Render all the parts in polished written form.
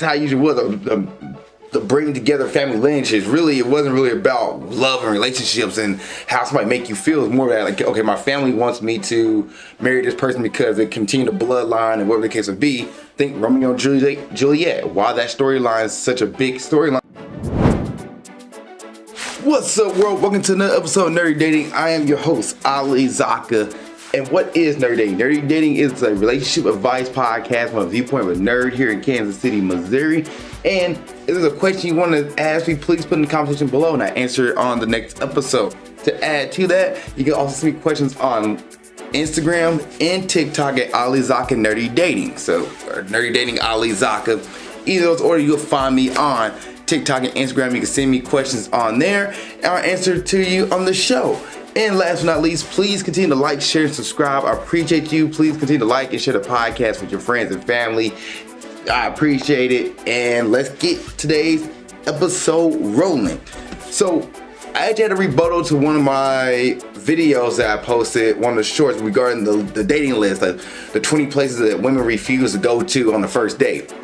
how I usually was. The bring together family lineages. Really, it wasn't really about love and relationships and how somebody make you feel. It's more that, like, okay, my family wants me to marry this person because they continue the bloodline and whatever the case would be. Think Romeo and Juliet. Why that storyline is such a big storyline. What's up, world? Welcome to another episode of Nerdy Dating. I am your host, Zakka. And what is Nerdy Dating? Nerdy Dating is a relationship advice podcast from a viewpoint of a nerd here in Kansas City, Missouri. And if there's a question you want to ask me, please put in the comment section below and I answer it on the next episode. To add to that, you can also send me questions on Instagram and TikTok at alizakkanerdydating. So, or Nerdy Dating Zakka. Either of those order, you'll find me on TikTok and Instagram. You can send me questions on there and I'll answer to you on the show. And last but not least, please continue to like, share, and subscribe. I appreciate you. Please continue to like and share the podcast with your friends and family. I appreciate it. And let's get today's episode rolling. So I actually had a rebuttal to one of my videos that I posted, one of the shorts regarding the dating list, the 20 places that women refuse to go to on the first date.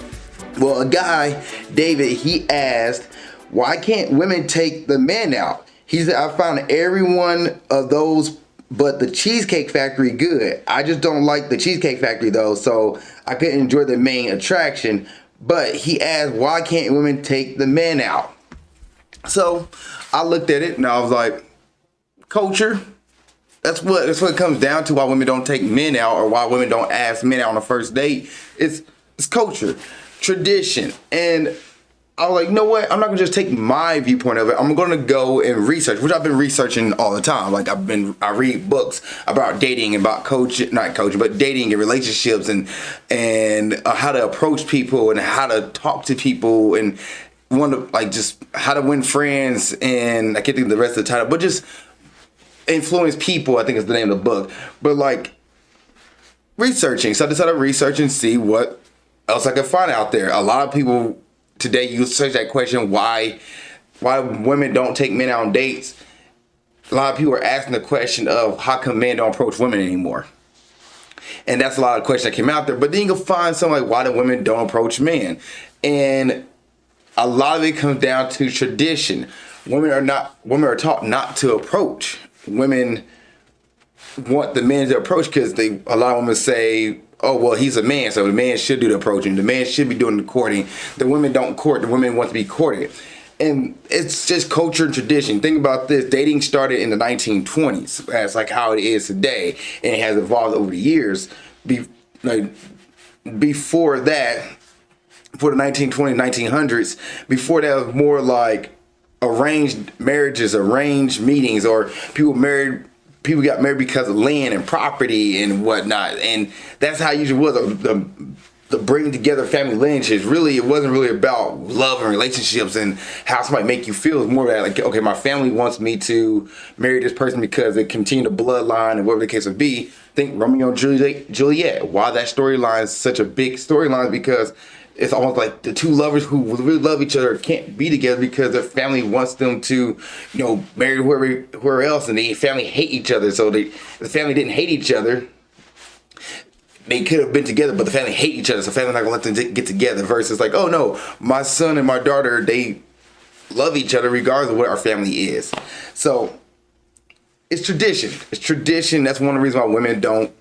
Well, a guy, David, he asked, why can't women take the men out? He said, I found every one of those but the Cheesecake Factory good. I just don't like the Cheesecake Factory though, so I couldn't enjoy the main attraction. But he asked, why can't women take the men out? So I looked at it and I was like, culture. That's what it comes down to, why women don't take men out or why women don't ask men out on the first date. It's culture, tradition. And I was like, you know what? I'm not gonna just take my viewpoint of it. I'm gonna go and research, which I've been researching all the time. Like I read books about dating, about not coaching, but dating and relationships and how to approach people and how to talk to people and just how to win friends. And I can't think of the rest of the title, but just influence people, I think is the name of the book. But like researching, so I decided to research and see what else I could find out there. A lot of people today, you search that question, why women don't take men out on dates. A lot of people are asking the question of how come men don't approach women anymore. And that's a lot of questions that came out there. But then you can find something like, why do women don't approach men? And a lot of it comes down to tradition. Women are taught not to approach. Women want the men to approach because a lot of women say, oh, well, he's a man, so the man should do the approaching. The man should be doing the courting. The women don't court. The women want to be courted. And it's just culture and tradition. Think about this. Dating started in the 1920s. That's like how it is today. And it has evolved over the years. Before that, for the 1920s, 1900s, before that was more like arranged marriages, arranged meetings, or people got married because of land and property and whatnot. And that's how it usually was. The bring together family lineages. Really, it wasn't really about love and relationships and how somebody make you feel. It's more that, like, okay, my family wants me to marry this person because they continue the bloodline and whatever the case would be. Think Romeo and Juliet. Why that storyline is such a big storyline, because it's almost like the two lovers who really love each other can't be together because their family wants them to, marry whoever else, and the family hate each other. So the family didn't hate each other. They could have been together, but the family hate each other, so the family's not gonna let them get together. Versus like, oh no, my son and my daughter, they love each other regardless of what our family is. So it's tradition. It's tradition. That's one of the reasons why women don't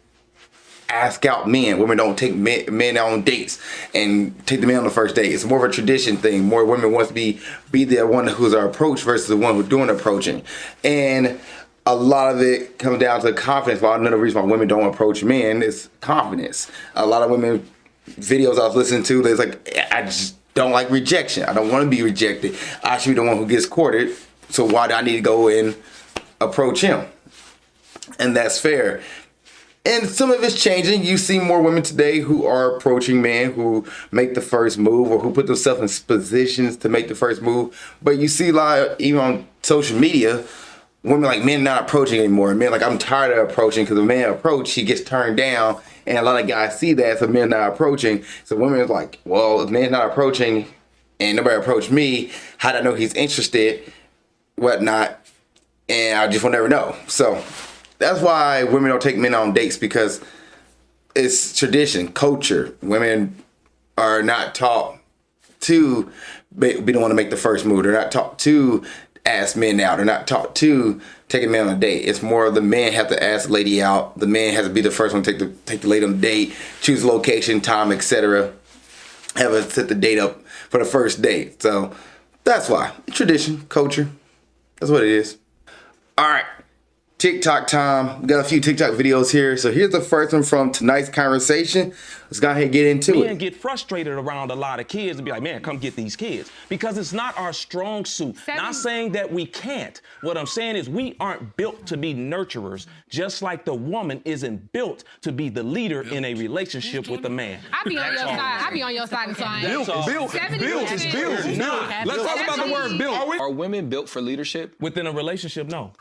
ask out men. Women don't take men out on dates and take the man on the first date. It's more of a tradition thing. More women want to be the one who's our approach versus the one who's doing the approaching. And a lot of it comes down to confidence. Well, another reason why women don't approach men is confidence. A lot of women videos I was listening to, they're like, I just don't like rejection. I don't want to be rejected. I should be the one who gets courted. So why do I need to go and approach him? And that's fair. And some of it's changing. You see more women today who are approaching men, who make the first move or who put themselves in positions to make the first move. But you see a lot, even on social media, women like, men not approaching anymore. Men like, I'm tired of approaching, because if a man approach, he gets turned down. And a lot of guys see that, so men not approaching. So women is like, well, if man's not approaching and nobody approached me, how do I know he's interested, whatnot? And I just will never know. So that's why women don't take men on dates, because it's tradition, culture. Women are not taught to be the one to make the first move. They're not taught to ask men out. They're not taught to take a man on a date. It's more the man have to ask the lady out. The man has to be the first one to take the lady on the date, choose location, time, etc. Have a set the date up for the first date. So that's why. Tradition, culture. That's what it is. All right. TikTok time. We got a few TikTok videos here. So here's the first one from tonight's conversation. Let's go ahead and get into it. Men get frustrated around a lot of kids and be like, man, come get these kids. Because it's not our strong suit. Not saying that we can't. What I'm saying is we aren't built to be nurturers, just like the woman isn't built to be the leader in a relationship with a man. I be on your side. I be on your side, son. Built is built. Nah. Let's talk about the word built. Are women built for leadership? Within a relationship, no.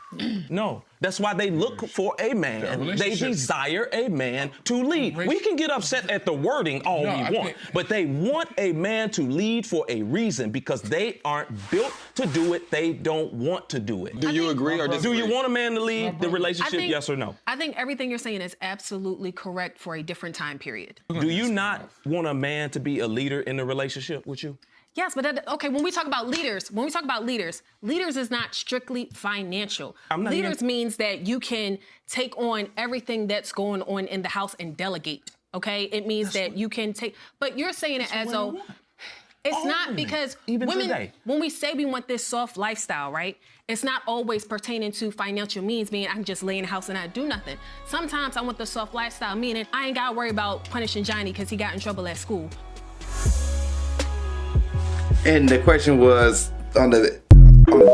No. That's why they look for a man. They desire a man to lead. We can get upset at the wording all we want, but they want a man to lead for a reason because they aren't built to do it. They don't want to do it. Do you agree or disagree? Do you want a man to lead the relationship, yes or no? I think everything you're saying is absolutely correct for a different time period. Do you not want a man to be a leader in the relationship with you? Yes, but okay, when we talk about leaders, leaders is not strictly financial. Leaders means that you can take on everything that's going on in the house and delegate, okay? It means that you can take, but you're saying it as though, it's not because women, when we say we want this soft lifestyle, right? It's not always pertaining to financial means, meaning I can just lay in the house and not do nothing. Sometimes I want the soft lifestyle, meaning I ain't gotta worry about punishing Johnny because he got in trouble at school. And the question was on the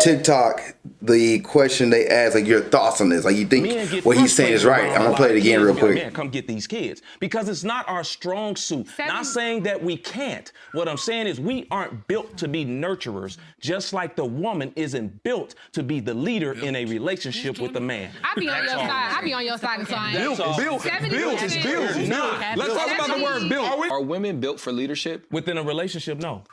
TikTok, the question they asked, like, your thoughts on this. Like, you think what he's saying is right. I'm gonna play it again real quick. Man, come get these kids. Because it's not our strong suit. Not saying that we can't. What I'm saying is we aren't built to be nurturers, just like the woman isn't built to be the leader in a relationship with a man. I be on your side. I be on your side, son. Built is built. Nah. Let's talk about the word built. Are women built for leadership? Within a relationship, no.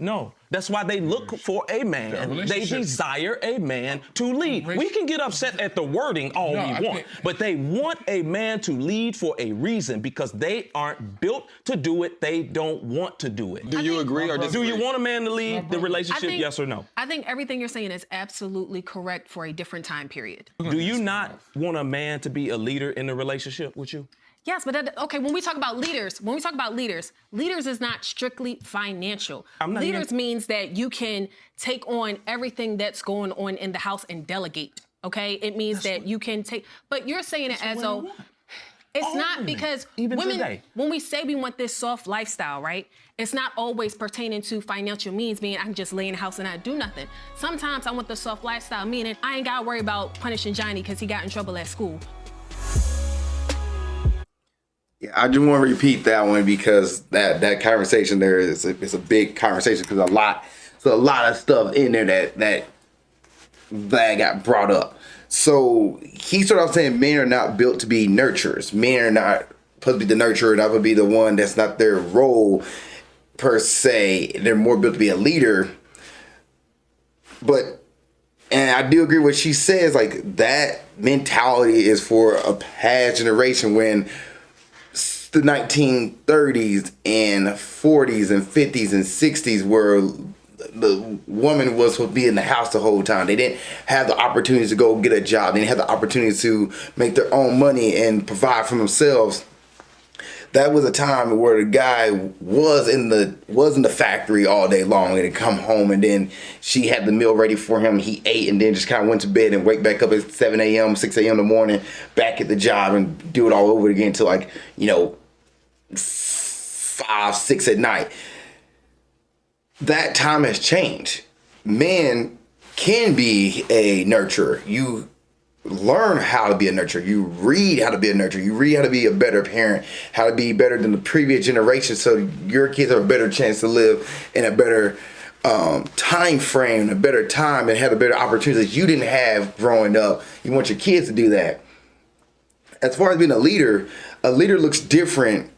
No. That's why they look for a man. They desire a man to lead. We can get upset at the wording all we want, but they want a man to lead for a reason because they aren't built to do it. They don't want to do it. Do you agree or disagree? Do you want a man to lead the relationship, yes or no? I think everything you're saying is absolutely correct for a different time period. Do you not want a man to be a leader in the relationship with you? Yes, but okay, when we talk about leaders, leaders is not strictly financial. Leaders means that you can take on everything that's going on in the house and delegate, okay? It means that you can take, but you're saying it as though, it's not because women, when we say we want this soft lifestyle, right? It's not always pertaining to financial means, meaning I can just lay in the house and not do nothing. Sometimes I want the soft lifestyle, meaning I ain't gotta worry about punishing Johnny because he got in trouble at school. Yeah, I just want to repeat that one because that conversation there is it's a big conversation because a lot of stuff in there that got brought up. So he started off saying men are not built to be nurturers. Men are not supposed to be the nurturer. That would be the one that's not their role per se. They're more built to be a leader. And I do agree with what she says. Like, that mentality is for a past generation when the 1930s and 40s and 50s and 60s where the woman was supposed to be in the house the whole time. They didn't have the opportunity to go get a job. They didn't have the opportunity to make their own money and provide for themselves. That was a time where the guy was in the factory all day long and he'd come home and then she had the meal ready for him. He ate and then just kind of went to bed and wake back up at 7 a.m., 6 a.m. in the morning, back at the job and do it all over again until 5, 6 at night. That time has changed. Men can be a nurturer. You learn how to be a nurturer. You read how to be a nurturer. You read how to be a better parent, how to be better than the previous generation so your kids have a better chance to live in a better time frame, a better time, and have a better opportunity that you didn't have growing up. You want your kids to do that. As far as being a leader looks different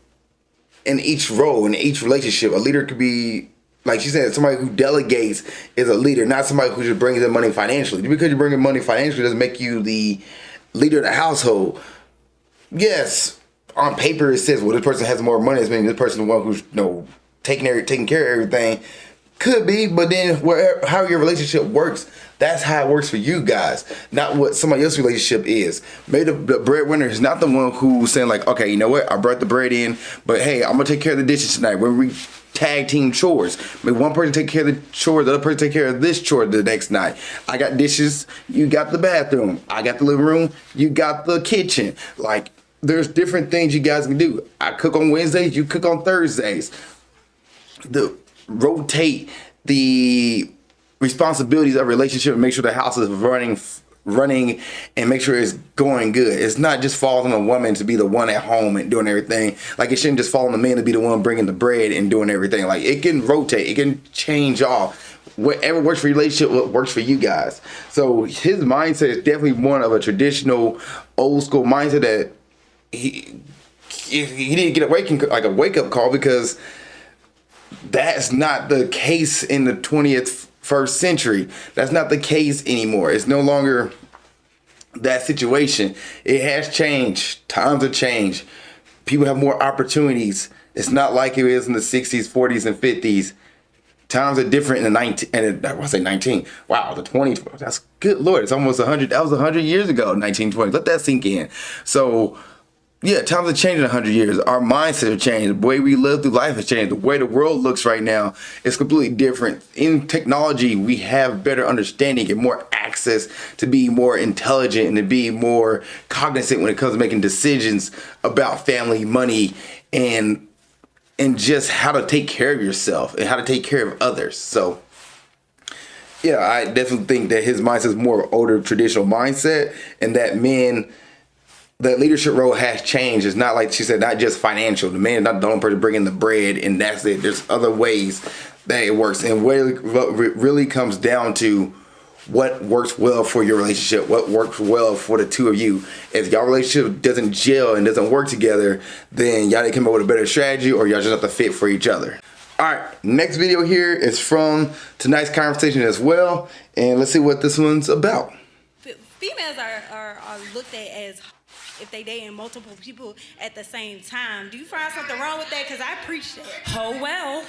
in each role, in each relationship. A leader could be, like she said, somebody who delegates is a leader, not somebody who just brings in money financially. Because you bring in money financially doesn't make you the leader of the household. Yes, on paper it says, well, this person has more money. It's meaning this person is the one who's taking care of everything. Could be, but then how your relationship works, that's how it works for you guys, not what somebody else's relationship is. Maybe the breadwinner is not the one who's saying like, okay, you know what, I brought the bread in, but hey, I'm gonna take care of the dishes tonight. When we tag team chores, maybe one person take care of the chore, the other person take care of this chore the next night. I got dishes, you got the bathroom. I got the living room, you got the kitchen. Like, there's different things you guys can do. I cook on Wednesdays, you cook on Thursdays. Rotate the responsibilities of a relationship and make sure the house is running and make sure it's going good. It's not just falling on a woman to be the one at home and doing everything. Like, it shouldn't just fall on the man to be the one bringing the bread and doing everything. Like, it can rotate, it can change off. Whatever works for your relationship, what works for you guys. So his mindset is definitely one of a traditional, old school mindset that he need to get a wake up call, because that's not the case in the 21st century. That's not the case anymore. It's no longer that situation. It has changed. Times have changed. People have more opportunities. It's not like it is in the 60s, 40s, and 50s. Times are different in the 19. Wow, the 20s. That's good Lord. It's almost 100. That was 100 years ago, 1920. Let that sink in. So, yeah, times have changed in 100 years. Our mindset have changed. The way we live through life has changed. The way the world looks right now is completely different. In technology, we have better understanding and more access to be more intelligent and to be more cognizant when it comes to making decisions about family, money, and just how to take care of yourself and how to take care of others. So, yeah, I definitely think that his mindset is more of an older traditional mindset, and that the leadership role has changed. It's not like she said, not just financial. The man is not the only person bringing the bread and that's it. There's other ways that it works. And what it really comes down to what works well for your relationship, what works well for the two of you. If y'all relationship doesn't gel and doesn't work together, then y'all need to come up with a better strategy, or y'all just have to fit for each other. All right, next video here is from tonight's conversation as well. And let's see what this one's about. Females are looked at as if they dating multiple people at the same time. Do you find something wrong with that? Because I preach that. Oh, well.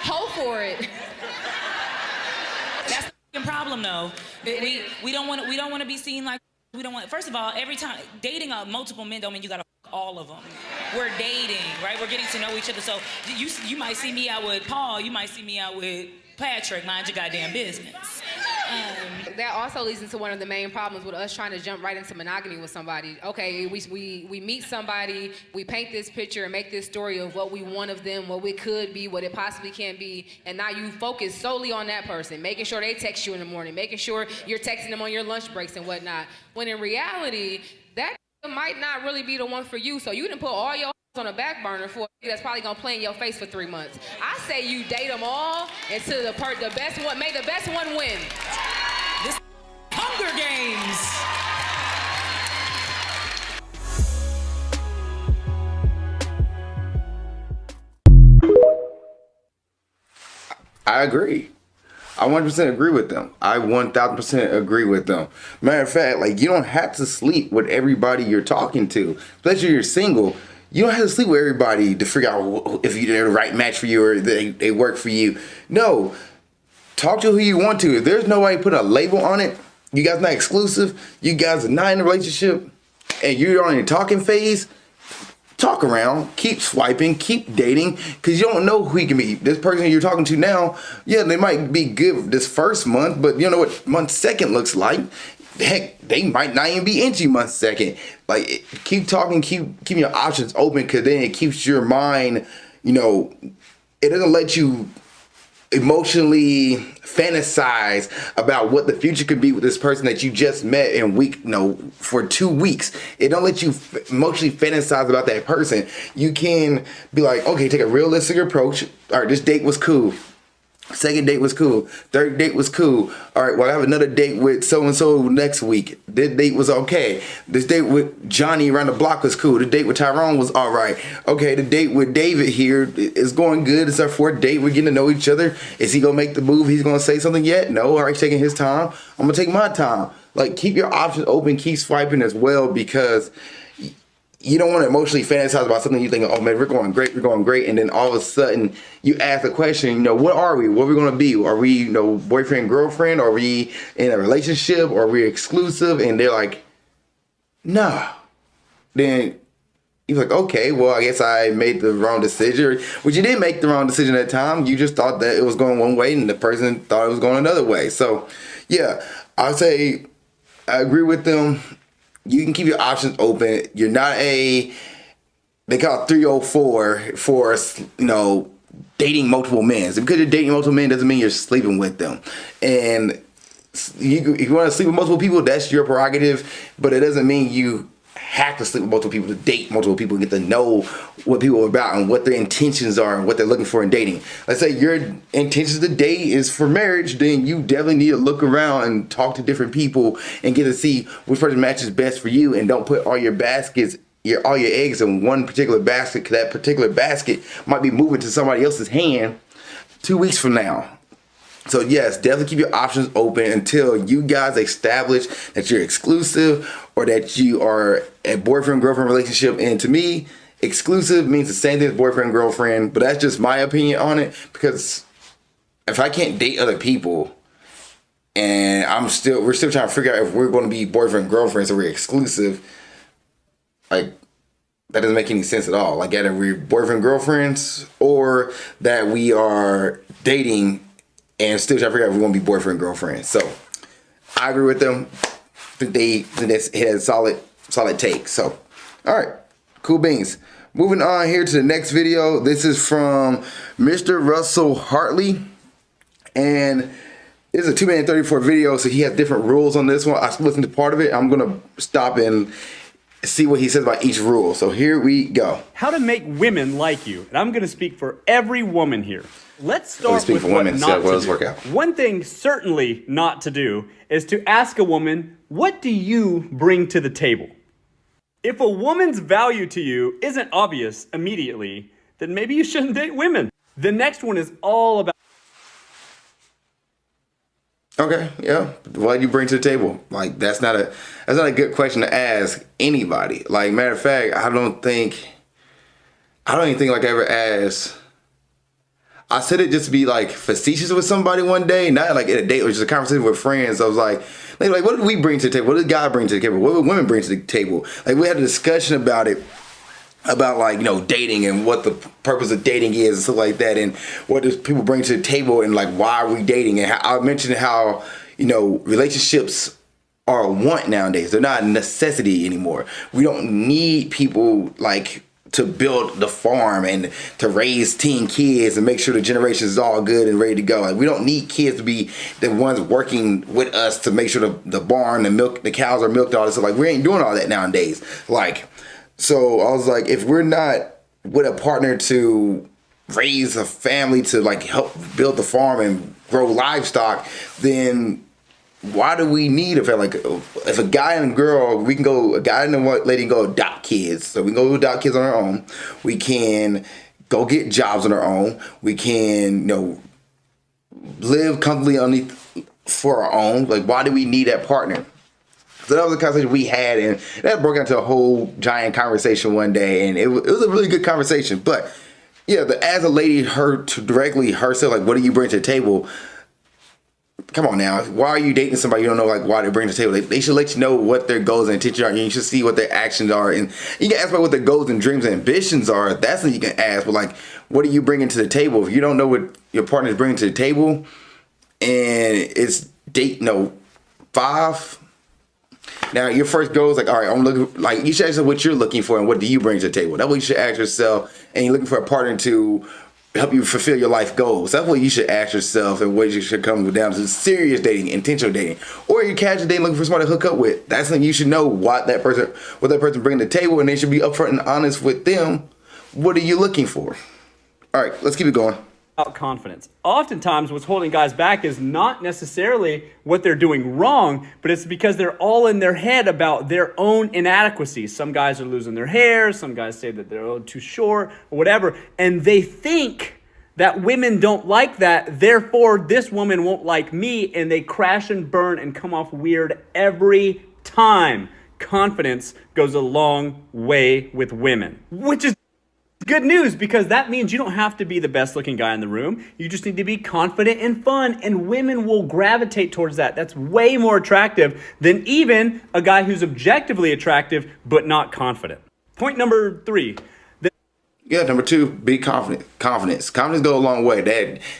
Ho for it. That's the problem, though. We don't want to be seen like we don't want. First of all, every time dating multiple men don't mean you gotta fuck all of them. We're dating, right? We're getting to know each other. So you might see me out with Paul. You might see me out with Patrick. Mind your goddamn business. That also leads into one of the main problems with us trying to jump right into monogamy with somebody. Okay, we meet somebody, we paint this picture and make this story of what we want of them, what it could be, what it possibly can be, and now you focus solely on that person, making sure they text you in the morning, making sure you're texting them on your lunch breaks and whatnot. When in reality, that might not really be the one for you, so you didn't put all your on a back burner for that's probably gonna play in your face for 3 months. I say you date them all until the best one, may the best one win. This Hunger Games. I agree. I 100% agree with them. I 1000% agree with them. Matter of fact, like, you don't have to sleep with everybody you're talking to, especially if you're single. You don't have to sleep with everybody to figure out if they're the right match for you or they work for you. No. Talk to who you want to. If there's nobody put a label on it, you guys not exclusive, you guys are not in a relationship, and you're on your talking phase, talk around, keep swiping, keep dating, because you don't know who he can be. This person you're talking to now, yeah, they might be good this first month, but you don't know what month second looks like. Heck, they might not even be into you month second. Like, keep talking, keep your options open, because then it keeps your mind, it doesn't let you emotionally fantasize about what the future could be with this person that you just met for 2 weeks. It don't let you emotionally fantasize about that person. You can be like, okay, take a realistic approach. All right, this date was cool. Second date was cool. Third date was cool. All right, well, I have another date with so-and-so next week. This date was okay. This date with Johnny around the block was cool. The date with Tyrone was all right. Okay, the date with David here is going good. It's our fourth date. We're getting to know each other. Is he going to make the move? He's going to say something yet? No. All right, he's taking his time. I'm going to take my time. Like, keep your options open. Keep swiping as well, because you don't want to emotionally fantasize about something you think, oh man, we're going great, and then all of a sudden you ask a question, what are we? What are we going to be? Are we, boyfriend, girlfriend? Are we in a relationship? Or are we exclusive? And they're like, nah. Then you're like, okay, well, I guess I made the wrong decision. Which you didn't make the wrong decision at the time. You just thought that it was going one way and the person thought it was going another way. So, yeah, I would say I agree with them. You can keep your options open. You're not they call it 304 for, dating multiple men. So because you're dating multiple men doesn't mean you're sleeping with them. And if you want to sleep with multiple people, that's your prerogative. But it doesn't mean you have to sleep with multiple people to date multiple people and get to know what people are about and what their intentions are and what they're looking for in dating. Let's say your intentions to date is for marriage, then you definitely need to look around and talk to different people and get to see which person matches best for you, and don't put all your all your eggs in one particular basket, because that particular basket might be moving to somebody else's hand 2 weeks from now. So yes, definitely keep your options open until you guys establish that you're exclusive or that you are a boyfriend-girlfriend relationship. And to me, exclusive means the same thing as boyfriend-girlfriend, but that's just my opinion on it, because if I can't date other people and we're still trying to figure out if we're going to be boyfriend-girlfriend, so we're exclusive, like, that doesn't make any sense at all. Like, either we're boyfriend-girlfriends or that we are dating and still trying to figure out if we're going to be boyfriend, girlfriend. So I agree with them. I think it has a solid take. So, all right, cool beans. Moving on here to the next video. This is from Mr. Russell Hartley. And this is a 2 minute 34 video, so he has different rules on this one. I listened to part of it. I'm going to stop and see what he says about each rule. So here we go. How to make women like you. And I'm going to speak for every woman here. Let's start with what not to do. One thing certainly not to do is to ask a woman, what do you bring to the table? If a woman's value to you isn't obvious immediately, then maybe you shouldn't date women. The next one is all about... Okay, yeah. What do you bring to the table? Like, that's not a good question to ask anybody. Like, matter of fact, I don't even think like I ever asked. I said it just to be like facetious with somebody one day, not like in a date or just a conversation with friends. I was like, what do we bring to the table? What does God bring to the table? What do women bring to the table? Like, we had a discussion about it, about like, dating and what the purpose of dating is and stuff like that, and what does people bring to the table, and like, why are we dating? And I mentioned how, relationships are a want nowadays. They're not a necessity anymore. We don't need people like to build the farm and to raise 10 kids and make sure the generation is all good and ready to go. Like, we don't need kids to be the ones working with us to make sure the barn, the cows are milked, all this stuff. Like, we ain't doing all that nowadays. Like, so I was like, if we're not with a partner to raise a family, to like help build the farm and grow livestock, then why do we need a family? Like, if a guy and a girl, a guy and a lady can go adopt kids. So we can go adopt kids on our own. We can go get jobs on our own. We can, live comfortably for our own. Like, why do we need that partner? So that was a conversation we had, and that broke into a whole giant conversation one day, and it was a really good conversation. But yeah, as a lady, directly herself, like, what do you bring to the table? Come on now. Why are you dating somebody you don't know, like, why they bring to the table? They should let you know what their goals and intentions are. And you should see what their actions are. And you can ask about what their goals and dreams and ambitions are. That's what you can ask. But, like, what are you bringing to the table? If you don't know what your partner is bringing to the table, and it's date 5. Now, your first goal is like, all right, I'm looking, like, you should ask yourself what you're looking for and what do you bring to the table. That's what you should ask yourself. And you're looking for a partner to help you fulfill your life goals. That's what you should ask yourself, and what you should come down to serious dating, intentional dating, or you're casual dating, looking for somebody to hook up with. That's when you should know what that person bringing to the table, and they should be upfront and honest with them. What are you looking for? All right, let's keep it going. Confidence. Oftentimes what's holding guys back is not necessarily what they're doing wrong, but it's because they're all in their head about their own inadequacies. Some guys are losing their hair, some guys say that they're too short or whatever, and they think that women don't like that, therefore this woman won't like me, and they crash and burn and come off weird every time. confidence goes a long way with women, which is good news because that means you don't have to be the best looking guy in the room. You just need to be confident and fun, and women will gravitate towards that. That's way more attractive than even a guy who's objectively attractive but not confident. Point number 3. Number 2, be confident. Confidence go a long way.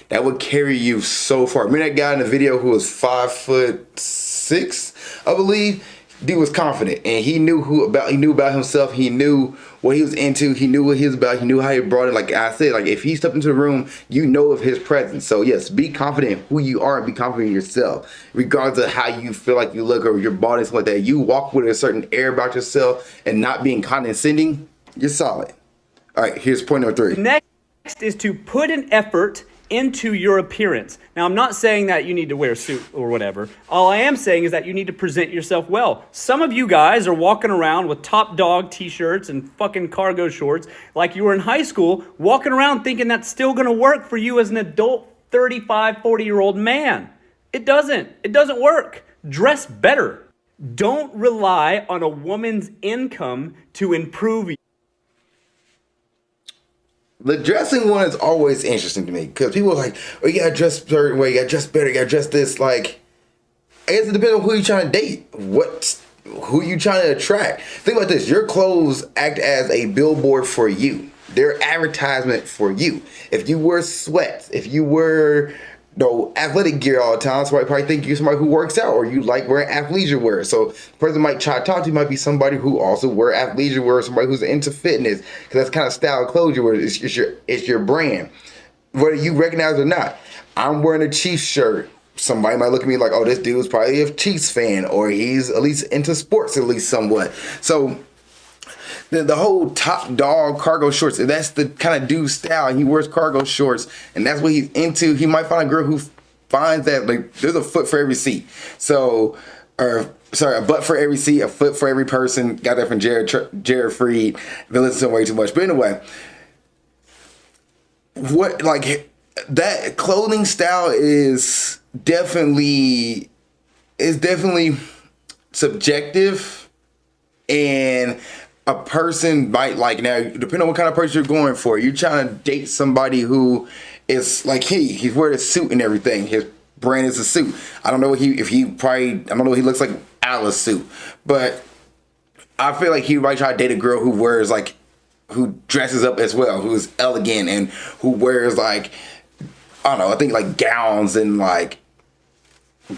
That would carry you so far. Remember that guy in the video who was 5'6", I believe? Dude was confident, and he knew about himself. He knew what he was into. He knew what he was about. He knew how he brought it. Like I said, like if he stepped into the room, you know of his presence. So yes, be confident in who you are and be confident in yourself, regardless of how you feel like you look or your body, something like that. You walk with a certain air about yourself and not being condescending. You're solid. All right, here's point number 3. Next is to put an effort into your appearance. Now, I'm not saying that you need to wear a suit or whatever. All I am saying is that you need to present yourself well. Some of you guys are walking around with Top Dog t-shirts and fucking cargo shorts like you were in high school, walking around thinking that's still gonna work for you as an adult 35, 40-year-old man. It doesn't. It doesn't work. Dress better. Don't rely on a woman's income to improve you. The dressing one is always interesting to me because people are like, oh, you gotta dress a certain way, you gotta dress better, you gotta dress this. Like, I guess it depends on who you're trying to date, who you trying to attract. Think about this: your clothes act as a billboard for you. They're advertisement for you. If you wear sweats, if you wear athletic gear all the time, somebody probably think you're somebody who works out or you like wearing athleisure wear. So the person might try to talk to you might be somebody who also wear athleisure wear, somebody who's into fitness, because that's kind of style of clothes you wear. It's your brand, whether you recognize it or not. I'm wearing a Chiefs shirt. Somebody might look at me like, oh, this dude's probably a Chiefs fan, or he's at least into sports at least somewhat. So the whole Top Dog cargo shorts, that's the kind of dude style. He wears cargo shorts, and that's what he's into. He might find a girl who finds that, like, there's a foot for every seat. So, a butt for every seat, a foot for every person. Got that from Jared Freed. Been listening to him way too much. But anyway, that clothing style is definitely subjective, and a person might like, now, depending on what kind of person you're going for, you're trying to date somebody who is like he's wearing a suit and everything. His brand is a suit. I don't know what he looks like out of a suit, but I feel like he might try to date a girl who wears who dresses up as well, who is elegant and who wears I think like gowns and like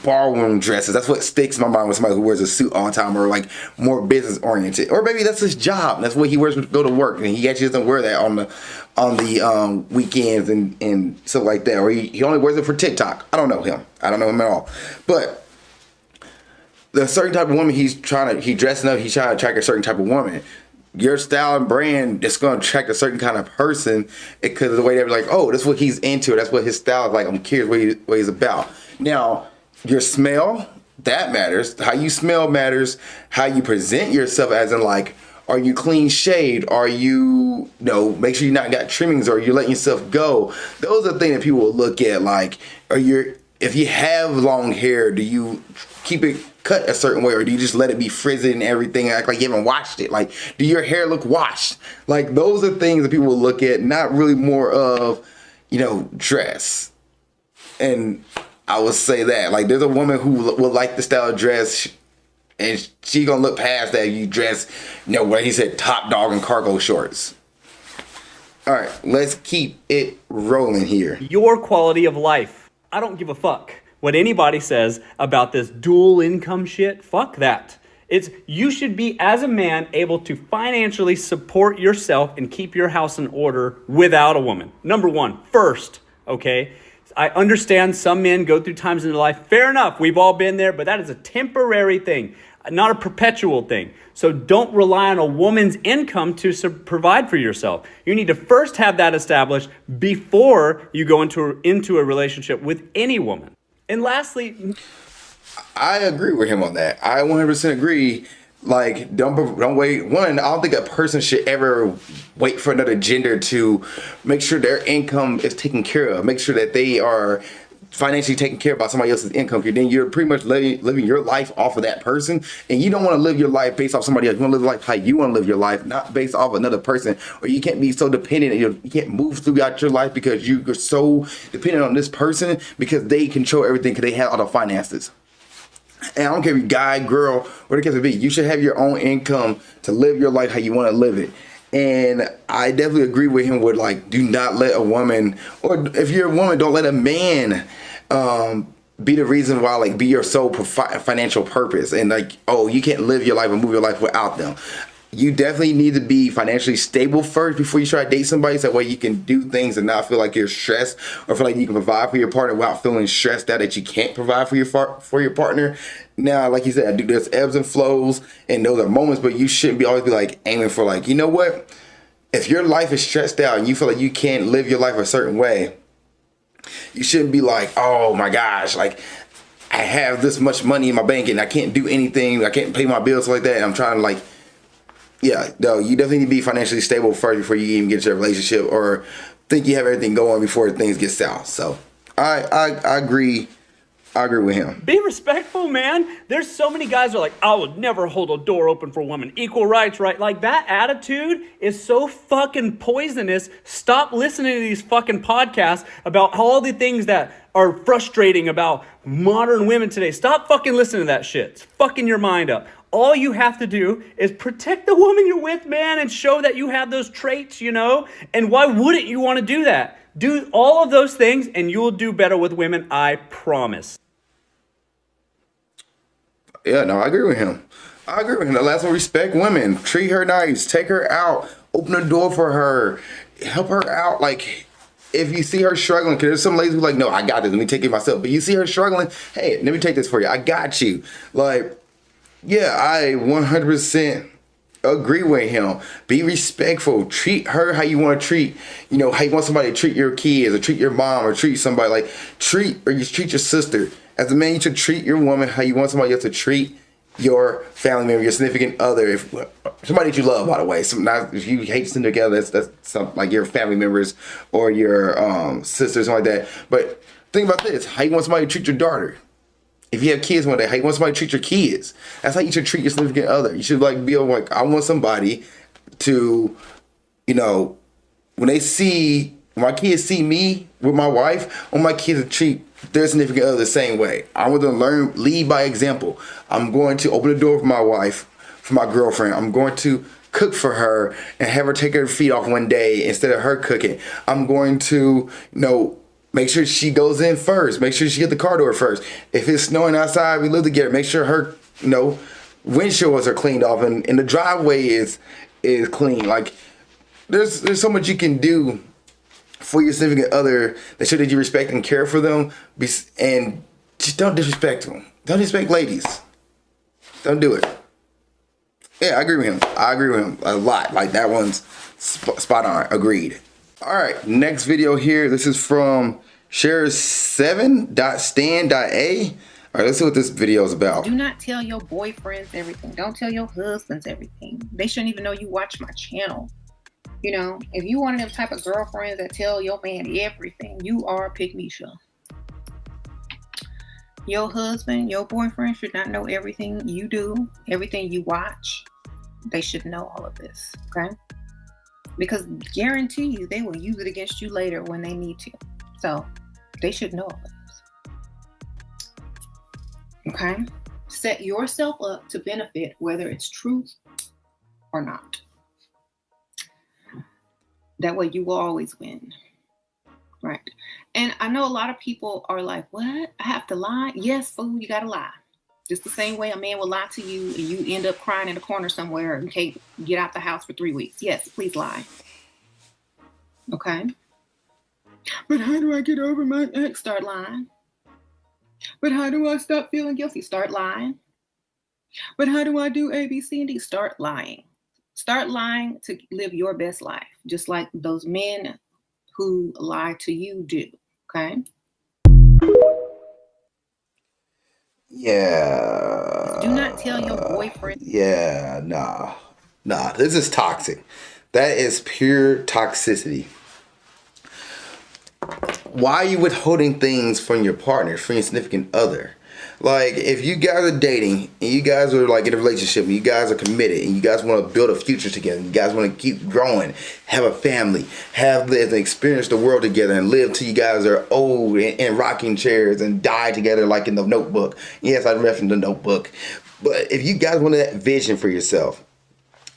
ballroom dresses. That's what sticks in my mind with somebody who wears a suit all the time, or like more business oriented, or maybe that's his job. That's what he wears to go to work, and he actually doesn't wear that on the weekends and stuff like that, or he only wears it for TikTok. I don't know him at all. But the certain type of woman he's dressing up, he's trying to attract a certain type of woman. Your style and brand is going to attract a certain kind of person because of the way they're like, oh, that's what he's into. That's what his style is like. I'm curious what he's about. Now, your smell, that matters. How you smell matters. How you present yourself, as in like, are you clean shaved? Are you, make sure you not got trimmings, or you're letting yourself go. Those are things that people will look at. Like, if you have long hair, do you keep it cut a certain way, or do you just let it be frizzed and everything and act like you haven't washed it? Like, do your hair look washed? Like, those are things that people will look at, not really more of, dress. And I would say that, like, there's a woman who will like the style of dress, and she gonna look past that if you dress, what he said, Top Dog and cargo shorts. All right, let's keep it rolling here. Your quality of life. I don't give a fuck what anybody says about this dual income shit. Fuck that. You should be, as a man, able to financially support yourself and keep your house in order without a woman. Number one, first, okay? I understand some men go through times in their life. Fair enough. We've all been there, but that is a temporary thing, not a perpetual thing. So don't rely on a woman's income to provide for yourself. You need to first have that established before you go into a relationship with any woman. And lastly, I agree with him on that. I 100% agree. Like, don't wait. One, I don't think a person should ever wait for another gender to make sure their income is taken care of. Make sure that they are financially taken care of by somebody else's income, then you're pretty much living your life off of that person. And you don't want to live your life based off somebody else. You want to live life how you want to live your life, not based off another person. Or you can't be so dependent. You can't move throughout your life because you're so dependent on this person because they control everything because they have all the finances. And I don't care if you're guy, girl, whatever the case may be. You should have your own income to live your life how you want to live it. And I definitely agree with him with like, do not let a woman, or if you're a woman, don't let a man be the reason why, like, be your sole financial purpose. And like, oh, you can't live your life and move your life without them. You definitely need to be financially stable first before you try to date somebody. So that way you can do things and not feel like you're stressed or feel like you can provide for your partner without feeling stressed out that you can't provide for your partner. Now, like you said, there's ebbs and flows and those are moments, but you shouldn't always be like aiming for like, you know what? If your life is stressed out and you feel like you can't live your life a certain way, you shouldn't be like, oh my gosh, like I have this much money in my bank and I can't do anything. I can't pay my bills like that. And I'm trying to like, yeah, no, you definitely need to be financially stable first before you even get your relationship or think you have everything going before things get south. So I agree. I agree with him. Be respectful, man. There's so many guys who are like, I would never hold a door open for women. Equal rights, right? Like, that attitude is so fucking poisonous. Stop listening to these fucking podcasts about all the things that are frustrating about modern women today. Stop fucking listening to that shit. It's fucking your mind up. All you have to do is protect the woman you're with, man, and show that you have those traits, you know? And why wouldn't you want to do that? Do all of those things and you'll do better with women, I promise. Yeah, no, I agree with him. I agree with him. The last one, respect women. Treat her nice. Take her out. Open the door for her. Help her out. Like, if you see her struggling, because there's some ladies who are like, no, I got this. Let me take it myself. But you see her struggling, hey, let me take this for you. I got you. Like, yeah, I 100% agree with him. Be respectful. Treat her how you want to treat, you know, how you want somebody to treat your kids or treat your mom or treat somebody. Like, treat your sister. As a man, you should treat your woman how you want somebody else to treat your family member, your significant other, if somebody that you love, by the way. If you hate them together, that's some, like your family members or your sisters, something like that. But think about this: how you want somebody to treat your daughter? If you have kids one day, how you want somebody to treat your kids? That's how you should treat your significant other. You should like be like, I want somebody to, you know, when my kids see me with my wife, I want my kids to treat their significant other the same way. I want them to lead by example. I'm going to open the door for my wife, for my girlfriend. I'm going to cook for her and have her take her feet off one day instead of her cooking. I'm going to, you know, make sure she goes in first. Make sure she hit the car door first. If it's snowing outside, we live together. Make sure her, you know, windshields are cleaned off and the driveway is clean. Like, there's so much you can do for your significant other that show that you respect and care for them, and just don't disrespect them. Don't disrespect ladies. Don't do it. Yeah, I agree with him. I agree with him a lot. Like, that one's spot on. Agreed. All right, next video here. This is from share7.stan.a. All right, let's see what this video is about. Do not tell your boyfriends everything. Don't tell your husbands everything. They shouldn't even know you watch my channel. You know, if you one of them type of girlfriends that tell your man everything, you are a pick-me-show. Your husband, your boyfriend should not know everything you do, everything you watch. They should know all of this, okay? Because guarantee you, they will use it against you later when they need to. So they should know all of this. Okay? Set yourself up to benefit, whether it's truth or not. That way you will always win. Right. And I know a lot of people are like, what? I have to lie? Yes, fool, you gotta lie. Just the same way a man will lie to you and you end up crying in a corner somewhere and can't get out the house for 3 weeks. Yes, please lie. Okay. But how do I get over my ex? Start lying. But how do I stop feeling guilty? Start lying. But how do I do A, B, C, and D? Start lying. Start lying to live your best life, just like those men who lie to you do, okay? Yeah. Do not tell your boyfriend. Yeah, nah. This is toxic. That is pure toxicity. why are you withholding things from your partner, from your significant other? Like, if you guys are dating and you guys are like in a relationship and you guys are committed and you guys want to build a future together, you guys want to keep growing, have a family, have lived and experienced the world together and live till you guys are old and in rocking chairs and die together like in the Notebook. Yes, I referenced the Notebook. But if you guys want that vision for yourself,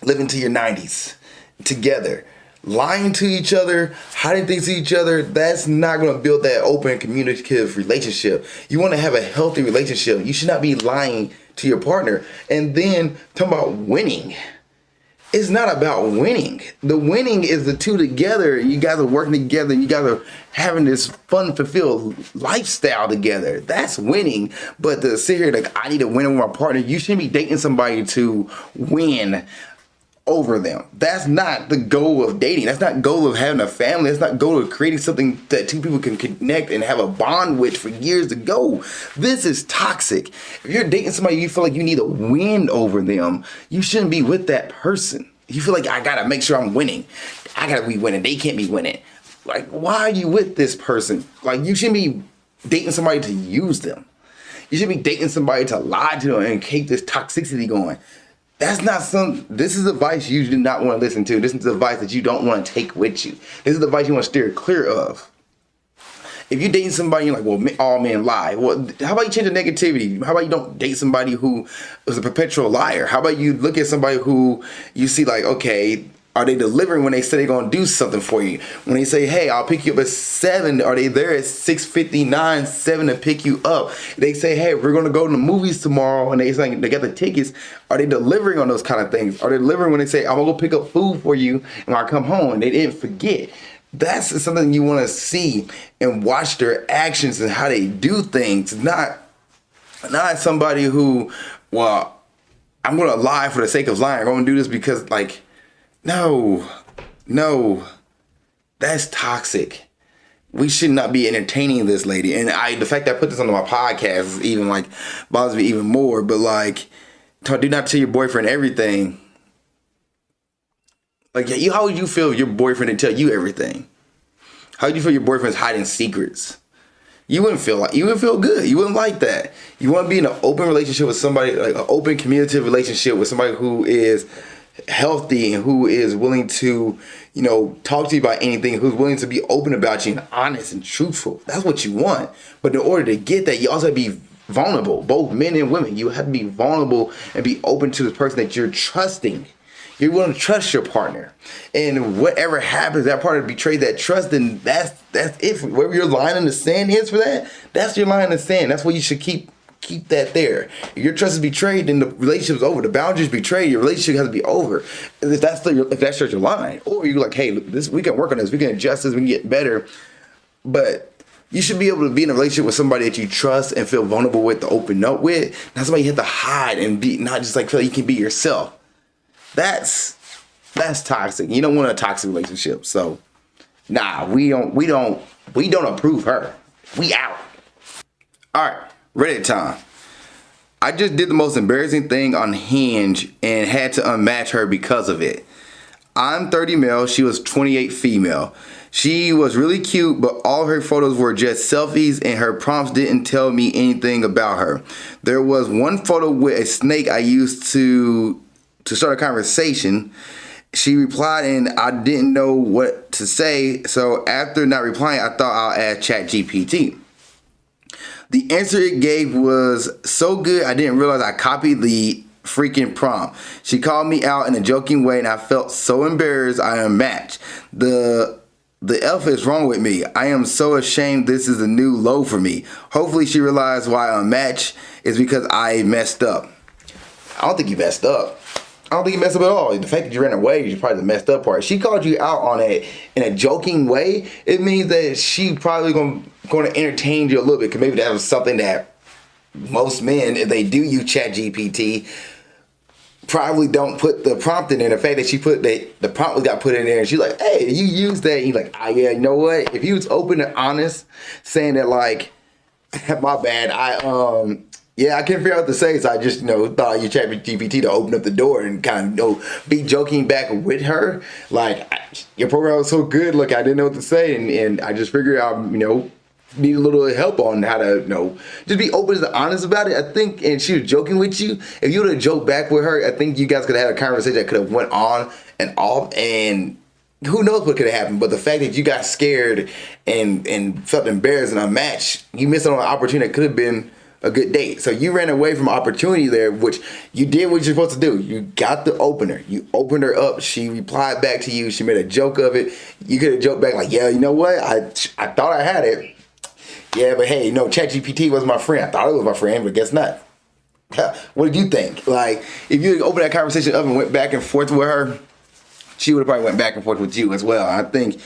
living to your 90s together, lying to each other, hiding things to each other, that's not going to build that open communicative relationship. You want to have a healthy relationship. You should not be lying to your partner. And then talking about winning. It's not about winning. The winning is the two together. You guys are working together. You guys are having this fun, fulfilled lifestyle together. That's winning. But to sit here like, I need to win with my partner, you shouldn't be dating somebody to win over them. That's not the goal of dating. That's not the goal of having a family. That's not the goal of creating something that two people can connect and have a bond with for years to go. This is toxic. If you're dating somebody you feel like you need to win over them, you shouldn't be with that person. You feel like, I gotta make sure I'm winning. I gotta be winning. They can't be winning. Like, why are you with this person? Like, you shouldn't be dating somebody to use them. You should be dating somebody to lie to them and keep this toxicity going. That's not this is advice you do not want to listen to. This is advice that you don't want to take with you. This is advice you want to steer clear of. If you're dating somebody, you're like, well, all men lie. Well, how about you change the negativity? How about you don't date somebody who is a perpetual liar? How about you look at somebody who you see like, okay, are they delivering when they say they're going to do something for you? When they say, hey, I'll pick you up at 7, are they there at 6:59, 7 to pick you up? They say, hey, we're going to go to the movies tomorrow, and they say they got the tickets. Are they delivering on those kind of things? Are they delivering when they say, I'm going to go pick up food for you when I come home? And they didn't forget. That's something you want to see and watch their actions and how they do things. Not somebody who, well, I'm going to lie for the sake of lying. I'm going to do this because, like, no, that's toxic. We should not be entertaining this lady. And the fact that I put this on my podcast is even like bothers me even more. But like, do not tell your boyfriend everything. Like, how would you feel if your boyfriend didn't tell you everything? How would you feel your boyfriend's hiding secrets? You wouldn't feel good. You wouldn't like that. You want to be in an open relationship with somebody, like an open communicative relationship with somebody who is healthy and who is willing to, talk to you about anything, who's willing to be open about you and honest and truthful. That's what you want. But in order to get that, you also have to be vulnerable, both men and women. You have to be vulnerable and be open to the person that you're trusting. You're willing to trust your partner. And whatever happens, that partner betrays that trust, then that's it. Wherever your line in the sand is for that, that's your line in the sand. That's what you should keep that there. If your trust is betrayed, then the relationship is over. The boundaries betrayed, your relationship has to be over. If that's your line. Or you're like, hey, we can work on this, we can adjust this, we can get better. But you should be able to be in a relationship with somebody that you trust and feel vulnerable with, to open up with. Not somebody you have to hide and be, not just like feel like you can be yourself. That's toxic. You don't want a toxic relationship. So, nah, we don't approve her. We out. All right, Reddit time. I just did the most embarrassing thing on Hinge and had to unmatch her because of it. I'm 30 male. She was 28 female. She was really cute, but all her photos were just selfies and her prompts didn't tell me anything about her. There was one photo with a snake I used to start a conversation. She replied and I didn't know what to say. So after not replying, I thought I'll ask ChatGPT. The answer it gave was so good, I didn't realize I copied the freaking prompt. She called me out in a joking way and I felt so embarrassed I unmatched. The F is wrong with me. I am so ashamed. This is a new low for me. Hopefully she realized why I unmatched is because I messed up. I don't think you messed up. I don't think you messed up at all. The fact that you ran away is probably the messed up part. She called you out on it in a joking way. It means that she probably going to entertain you a little bit, because maybe that was something that most men, if they do use ChatGPT, probably don't put the prompt in there. The fact that she put the prompt got put in there and she's like, hey, you use that. And you're like, oh yeah, you know what? If you was open and honest, saying that like, my bad, Yeah, I couldn't figure out what to say, so I just, thought you ChatGPT to open up the door and kind of, be joking back with her. Like, your program was so good, look, I didn't know what to say, and I just figured out, need a little help on how to, just be open and honest about it. I think, and she was joking with you. If you would have joked back with her, I think you guys could have had a conversation that could have went on and off, and who knows what could have happened. But the fact that you got scared and felt embarrassed in a match, you missed out on an opportunity that could have been a good date. So you ran away from opportunity there, which you did what you're supposed to do. You got the opener. You opened her up. She replied back to you. She made a joke of it. You could have joked back like, yeah, you know what? I thought I had it. Yeah, but hey, ChatGPT was my friend. I thought it was my friend, but guess not. What did you think? Like, if you opened that conversation up and went back and forth with her, she would have probably went back and forth with you as well. I think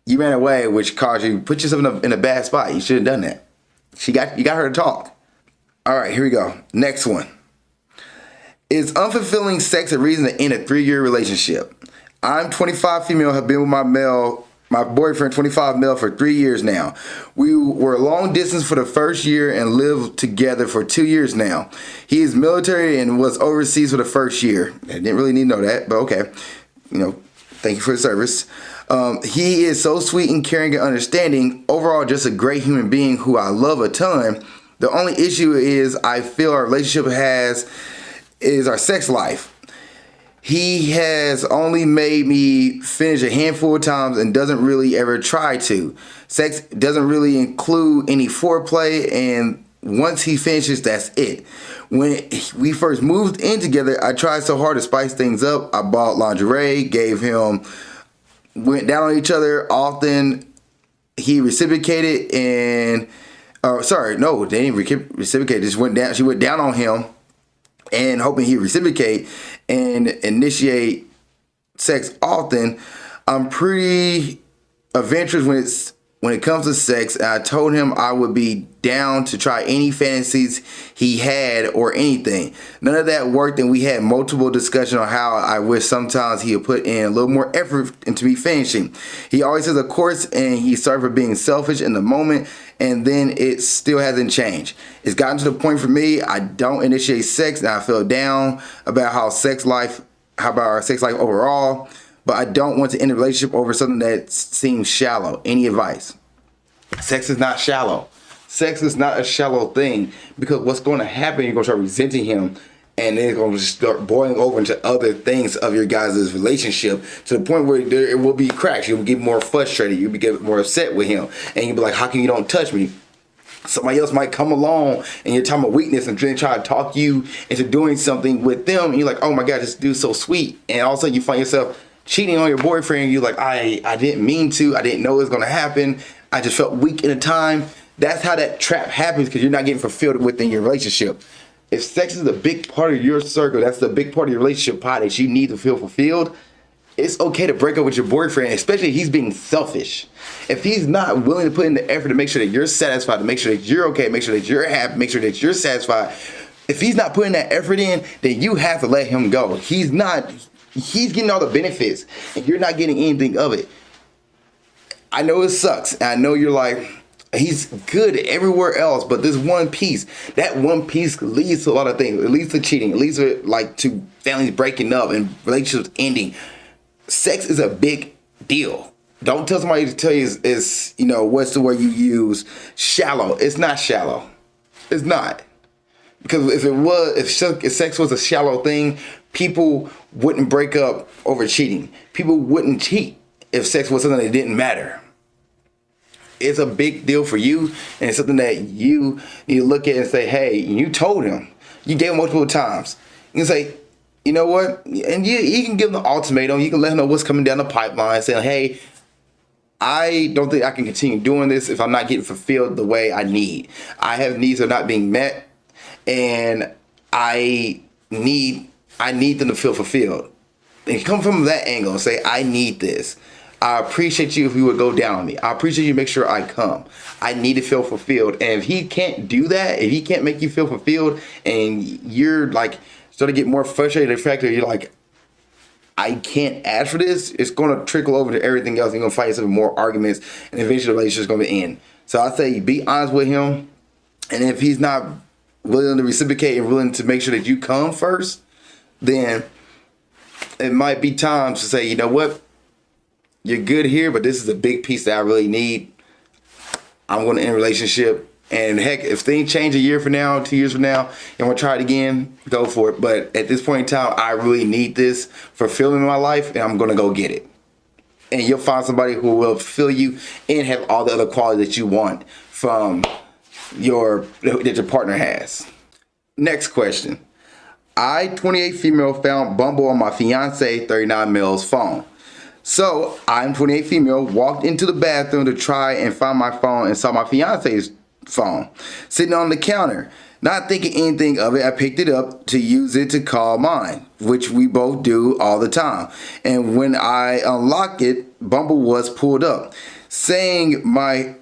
you ran away, which caused you put yourself in a bad spot. You should have done that. You got her to talk. All right, here we go. Next one. Is unfulfilling sex a reason to end a 3-year relationship? I'm 25 female, have been with my boyfriend, 25 male, for 3 years now. We were long distance for the first year and lived together for 2 years now. He is military and was overseas for the first year. I didn't really need to know that, but okay. Thank you for the service. He is so sweet and caring and understanding. Overall, just a great human being who I love a ton. The only issue is I feel our relationship is our sex life. He has only made me finish a handful of times and doesn't really ever try to. Sex doesn't really include any foreplay, and once he finishes, that's it. When we first moved in together, I tried so hard to spice things up. I bought lingerie, went down on each other often. He reciprocated and, they didn't reciprocate. She went down on him and hoping he'd reciprocate and initiate sex often. I'm pretty adventurous when it comes to sex, and I told him I would be down to try any fantasies he had or anything. None of that worked, and we had multiple discussions on how I wish sometimes he would put in a little more effort into me finishing. He always says, of course, and he started for being selfish in the moment, and then it still hasn't changed. It's gotten to the point for me, I don't initiate sex, and I feel down about our sex life overall. But I don't want to end a relationship over something that seems shallow. Any advice? Sex is not shallow. Sex is not a shallow thing, because what's going to happen, you're going to start resenting him, and then it's going to start boiling over into other things of your guys' relationship, to the point where it will be cracks. You'll get more frustrated. You'll get more upset with him. And you'll be like, how come you don't touch me? Somebody else might come along in your time of weakness and try to talk you into doing something with them. And you're like, oh my God, this dude's so sweet. And all of a sudden you find yourself cheating on your boyfriend. You're like, I didn't mean to. I didn't know it was going to happen. I just felt weak in a time. That's how that trap happens, because you're not getting fulfilled within your relationship. If sex is a big part of your circle, that's the big part of your relationship pot that you need to feel fulfilled, it's okay to break up with your boyfriend, especially if he's being selfish. If he's not willing to put in the effort to make sure that you're satisfied, to make sure that you're okay, make sure that you're happy, make sure that you're satisfied. If he's not putting that effort in, then you have to let him go. He's getting all the benefits, and you're not getting anything of it. I know it sucks. And I know you're like, he's good everywhere else, but this one piece, that one piece leads to a lot of things. It leads to cheating. It leads to families breaking up and relationships ending. Sex is a big deal. Don't tell somebody to tell you is what's the word you use? Shallow. It's not shallow. It's not. Because if sex was a shallow thing, people wouldn't break up over cheating. People wouldn't cheat if sex was something that didn't matter. It's a big deal for you, and it's something that you need to look at and say, hey, you told him. You gave him multiple times. You can say, you know what? And you can give them an ultimatum. You can let him know what's coming down the pipeline, saying, hey, I don't think I can continue doing this if I'm not getting fulfilled the way I need. I have needs that are not being met, and I need them to feel fulfilled. And come from that angle and say, I need this. I appreciate you if you would go down on me. I appreciate you make sure I come. I need to feel fulfilled. And if he can't do that, if he can't make you feel fulfilled, and you're like starting to get more frustrated at the fact that you're like, I can't ask for this, it's going to trickle over to everything else. You're going to find yourself in more arguments, and eventually the relationship's going to end. So I say be honest with him. And if he's not willing to reciprocate and willing to make sure that you come first, then it might be time to say, you know what, you're good here, but this is a big piece that I really need. I'm going to end a relationship. And heck, if things change a year from now, 2 years from now, and we'll try it again, go for it. But at this point in time, I really need this fulfilling my life, and I'm going to go get it. And you'll find somebody who will fulfill you and have all the other qualities that you want from that your partner has. Next question. I, 28 female, found Bumble on my fiance, 39 male's phone. So I'm 28 female, walked into the bathroom to try and find my phone and saw my fiance's phone sitting on the counter. Not thinking anything of it, I picked it up to use it to call mine, which we both do all the time. And when I unlocked it, Bumble was pulled up. Saying my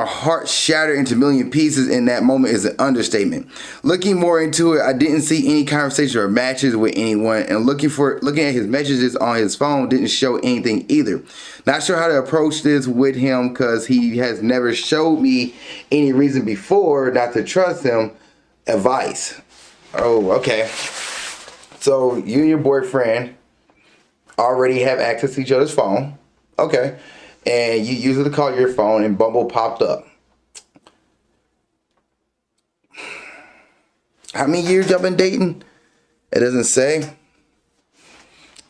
heart shattered into a million pieces in that moment is an understatement. Looking more into it, I didn't see any conversation or matches with anyone, and looking at his messages on his phone didn't show anything either. Not sure how to approach this with him because he has never showed me any reason before not to trust him. Advice. Oh, okay. So you and your boyfriend already have access to each other's phone. Okay. And you use it to call your phone and Bumble popped up. How many years y'all been dating? It doesn't say.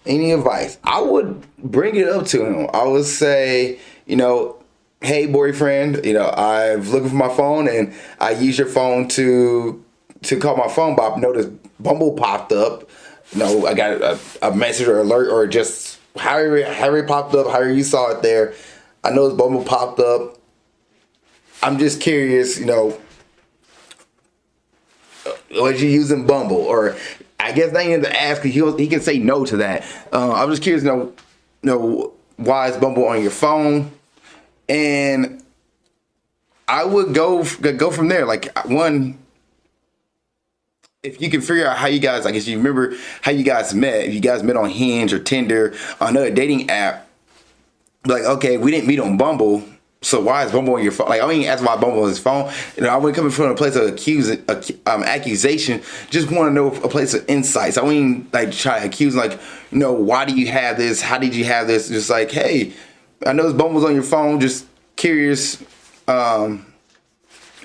Any advice? I would bring it up to him. I would say, hey boyfriend, I've looked for my phone and I use your phone to call my phone, but I noticed Bumble popped up. I got a message or alert or just however it popped up, however you saw it there. I know this Bumble popped up. I'm just curious, was you using Bumble? Or I guess not even to ask, because he can say no to that. I'm just curious, why is Bumble on your phone? And I would go from there. Like, one, if you can figure out how you guys, I guess you remember how you guys met. If you guys met on Hinge or Tinder, or another dating app, like, okay, we didn't meet on Bumble, so why is Bumble on your phone? Like, I mean, ask why Bumble on his phone. I wouldn't come from a place of accusation. Just want to know a place of insights. I wouldn't try to accuse, why do you have this? How did you have this? Just like, hey, I know this Bumble's on your phone. Just curious.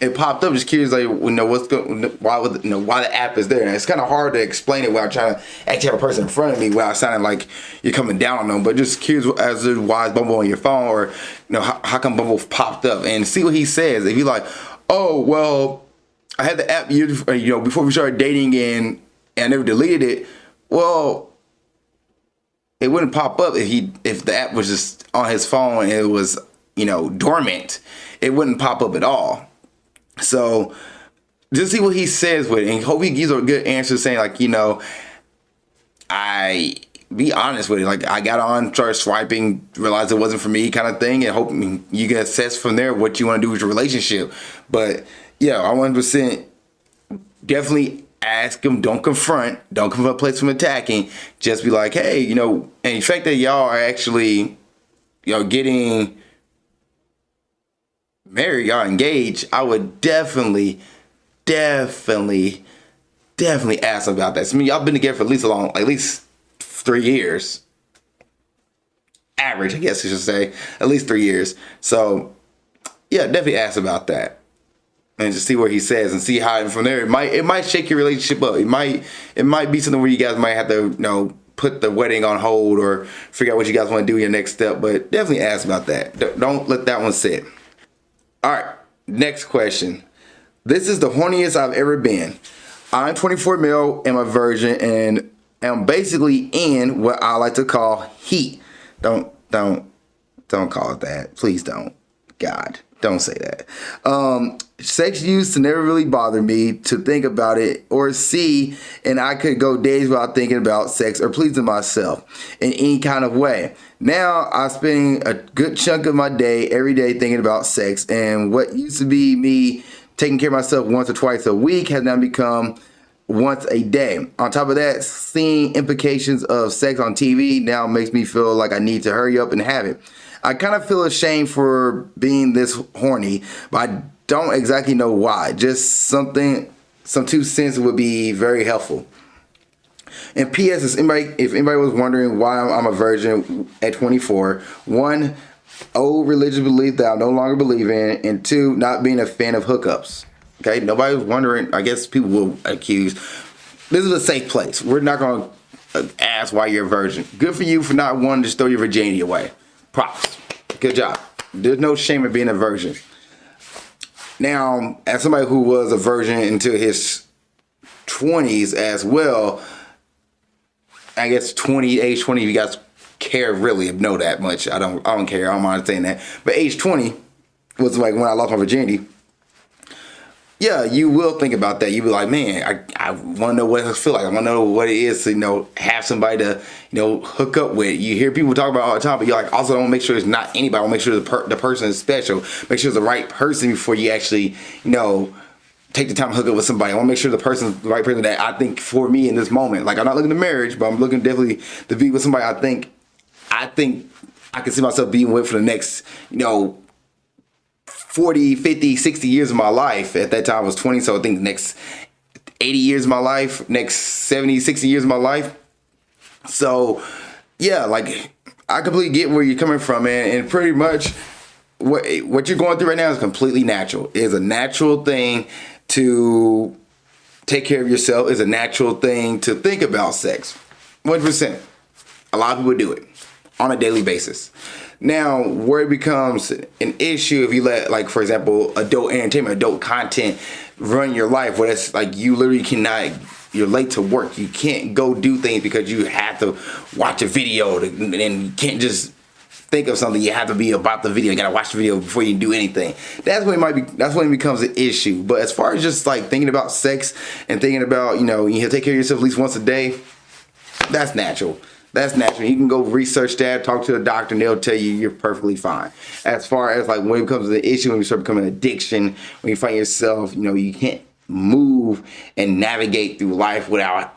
It popped up. Just curious, why the app is there. And it's kind of hard to explain it without trying to actually have a person in front of me without sounding like you're coming down on them. But just curious as to why is Bumble on your phone, or how come Bumble popped up, and see what he says. If he's like, oh well, I had the app before we started dating and I never deleted it. Well, it wouldn't pop up if the app was just on his phone and it was dormant. It wouldn't pop up at all. So just see what he says with it, and hope he gives a good answer saying I be honest with it. Like, I got on, started swiping, realized it wasn't for me kind of thing, and hope you can assess from there what you want to do with your relationship. But yeah, I 100% definitely ask him, don't confront, don't come from a place from attacking. Just be like, hey, and the fact that y'all are actually, getting married, y'all engaged, I would definitely ask about that. So, y'all been together for at least 3 years. Average, I guess I should say. At least 3 years. So, yeah, definitely ask about that. And just see what he says and see how from there it might shake your relationship up. It might be something where you guys might have to, put the wedding on hold or figure out what you guys want to do in your next step. But definitely ask about that. Don't let that one sit. All right, next question. This is the horniest I've ever been. I'm 24 male, am a virgin, and am basically in what I like to call heat. Don't call it that. Please don't. God, don't say that. Sex used to never really bother me to think about it or see, and I could go days without thinking about sex or pleasing myself in any kind of way. Now I spend a good chunk of my day every day thinking about sex, and what used to be me taking care of myself once or twice a week has now become once a day. On top of that, seeing implications of sex on TV now makes me feel like I need to hurry up and have it. I kind of feel ashamed for being this horny, but I don't exactly know why. Just something some 2 cents would be very helpful. And P.S. If anybody was wondering why I'm a virgin at 24, 1, old religious belief that I no longer believe in, and 2, not being a fan of hookups. Okay, nobody was wondering. I guess people will accuse. This is a safe place. We're not going to ask why you're a virgin. Good for you for not wanting to throw your virginity away. Props. Good job. There's no shame in being a virgin. Now, as somebody who was a virgin into his 20s as well, I guess age 20, if you guys care really know that much. I don't care. I don't mind saying that. But age 20 was like when I lost my virginity. Yeah, you will think about that. You be like, man, I want to know what it feels like. I want to know what it is to, have somebody to, hook up with. You hear people talk about it all the time, but you're like, also don't make sure it's not anybody. I want to make sure the person is special. Make sure it's the right person before you actually, take the time to hook up with somebody. I want to make sure the person's the right person that I think for me in this moment. Like, I'm not looking to marriage, but I'm looking definitely to be with somebody I think I can see myself being with for the next, 40, 50, 60 years of my life. At that time I was 20, so I think the next 80 years of my life, next 70, 60 years of my life. So, yeah, like, I completely get where you're coming from, man, and pretty much what you're going through right now is completely natural. It is a natural thing to take care of yourself. It's a natural thing to think about sex. 100%. A lot of people do it on a daily basis. Now, where it becomes an issue if you let, like, for example, adult entertainment, adult content run your life, where it's like you literally cannot, you're late to work. You can't go do things because you have to watch a video and you can't just think of something. You have to be about the video. You gotta watch the video before you do anything. That's when it becomes an issue. But as far as just like thinking about sex and thinking about, you take care of yourself at least once a day, that's natural. That's natural. You can go research that, talk to a doctor, and they'll tell you you're perfectly fine. As far as like when it becomes an issue, when you start becoming an addiction, when you find yourself, you can't move and navigate through life without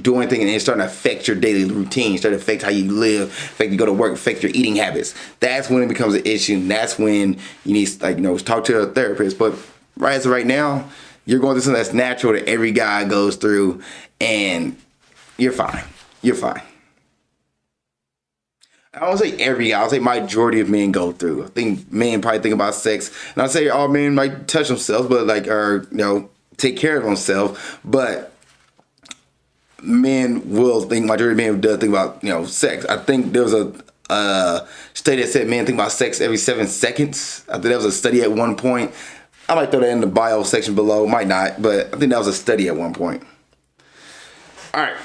doing anything, and it's starting to affect your daily routine, starting to affect how you live, affect you go to work, affect your eating habits. That's when it becomes an issue. And that's when you need to talk to a therapist. But right as of right now, you're going through something that's natural that every guy goes through, and you're fine. You're fine. I don't say every guy. I'll say majority of men go through. I think men probably think about sex, and I'll say all men might touch themselves, but take care of themselves. But men will think, majority of men does think about sex. I think there was a study that said men think about sex every 7 seconds. I think that was a study at one point. I might throw that in the bio section below. Might not, but I think that was a study at one point. All right.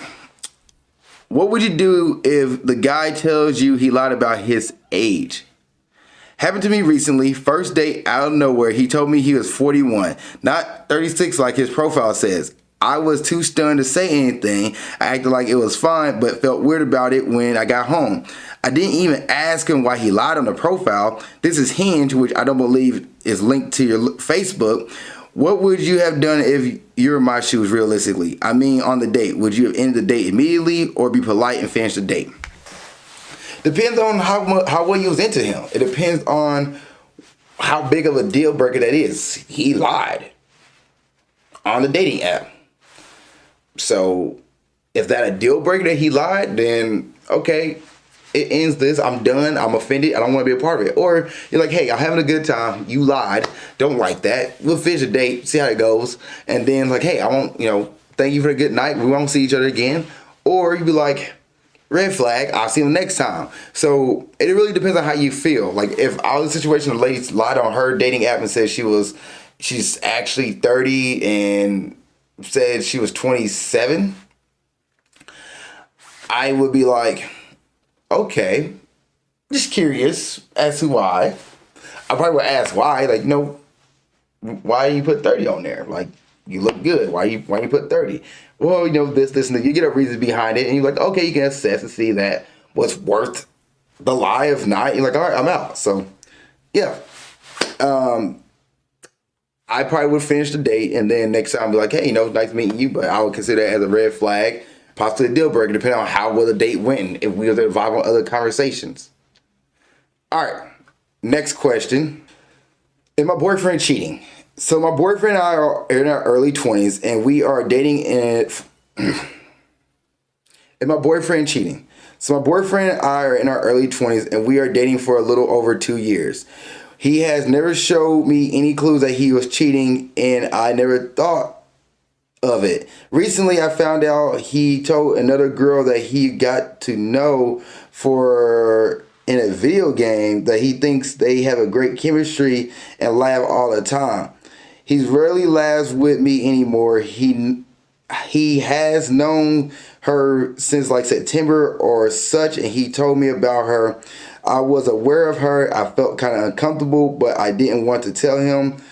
What would you do if the guy tells you he lied about his age? Happened to me recently. First date out of nowhere. He told me he was 41, not 36 like his profile says. I was too stunned to say anything. I acted like it was fine, but felt weird about it when I got home. I didn't even ask him why he lied on the profile. This is Hinge, which I don't believe is linked to your Facebook. What would you have done if you're in my shoes realistically? I mean, on the date. Would you have ended the date immediately or be polite and finish the date? Depends on how well you was into him. It depends on how big of a deal breaker that is. He lied on the dating app. So if that a deal breaker that he lied, then okay, it ends this. I'm done. I'm offended. I don't want to be a part of it. Or you're like, hey, I'm having a good time. You lied. Don't like that. We'll finish the date, see how it goes. And then like, hey, I won't, thank you for a good night. We won't see each other again. Or you be like, red flag, I'll see him next time. So it really depends on how you feel. Like if I was in a situation where the lady lied on her dating app and said she's actually 30 and said she was 27, I would be like, okay, just curious as to why. I probably would ask why, like, why you put 30 on there? Like, you look good. Why you put 30? Well, this, and that. You get a reason behind it, and you're like, okay, you can assess and see that what's worth the lie. If not, you're like, all right, I'm out. So, yeah. I probably would finish the date, and then next time be like, hey, nice meeting you, but I would consider it as a red flag, possibly a deal breaker, depending on how well the date went, if we were to vibe on other conversations. All right, next question. Is my boyfriend cheating? So my boyfriend and I are in our early 20s, and we are dating and my boyfriend cheating. So my boyfriend and I are in our early 20s, and we are dating for a little over 2 years. He has never showed me any clues that he was cheating, and I never thought of it. Recently, I found out he told another girl that he got to know in a video game that he thinks they have a great chemistry and laugh all the time. He rarely laughs with me anymore. He has known her since like September or such, and he told me about her. I was aware of her. I felt kind of uncomfortable, but I didn't want to tell him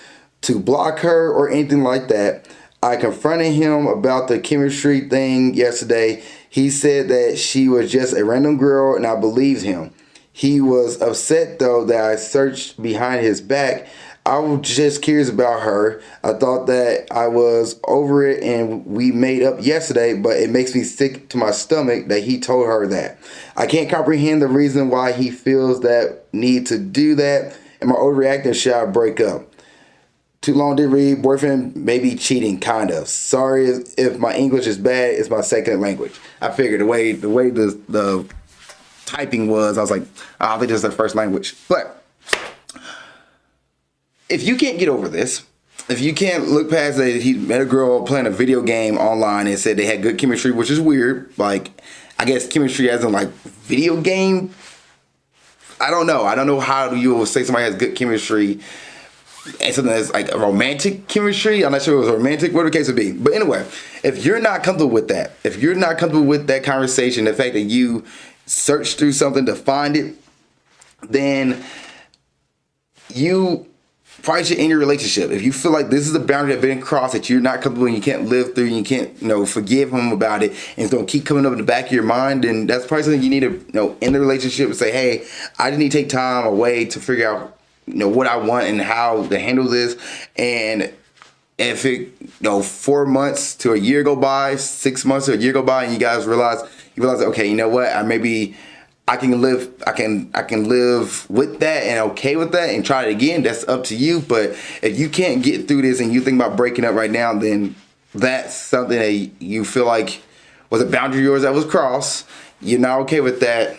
to block her or anything like that. I confronted him about the chemistry thing yesterday. He said that she was just a random girl, and I believed him. He was upset though that I searched behind his back. I was just curious about her. I thought that I was over it and we made up yesterday, but it makes me sick to my stomach that he told her that. I can't comprehend the reason why he feels that need to do that. Am I overreacting? Should I break up? Too long to read. Boyfriend may be cheating, kind of. Sorry if my English is bad. It's my second language. I figured the way the typing was, I was like, I think this is their first language. But if you can't get over this, if you can't look past that he met a girl playing a video game online and said they had good chemistry, which is weird. Like, I guess chemistry as in like video game. I don't know. I don't know how you will say somebody has good chemistry and something that's like a romantic chemistry. I'm not sure it was romantic, whatever the case would be. But anyway, if you're not comfortable with that, if you're not comfortable with that conversation, the fact that you search through something to find it, then you probably should end your relationship. If you feel like this is a boundary that's been crossed that you're not comfortable and you can't live through and you can't, forgive him about it, and it's going to keep coming up in the back of your mind, then that's probably something you need to, end the relationship and say, hey, I just need to take time away to figure out, what I want and how to handle this. And if it, 4 months to a year go by, 6 months to a year go by, and you guys realize, okay, you know what, I can live with that and okay with that and try it again. That's up to you. But if you can't get through this and you think about breaking up right now, then that's something that you feel like was a boundary of yours that was crossed. You're not okay with that.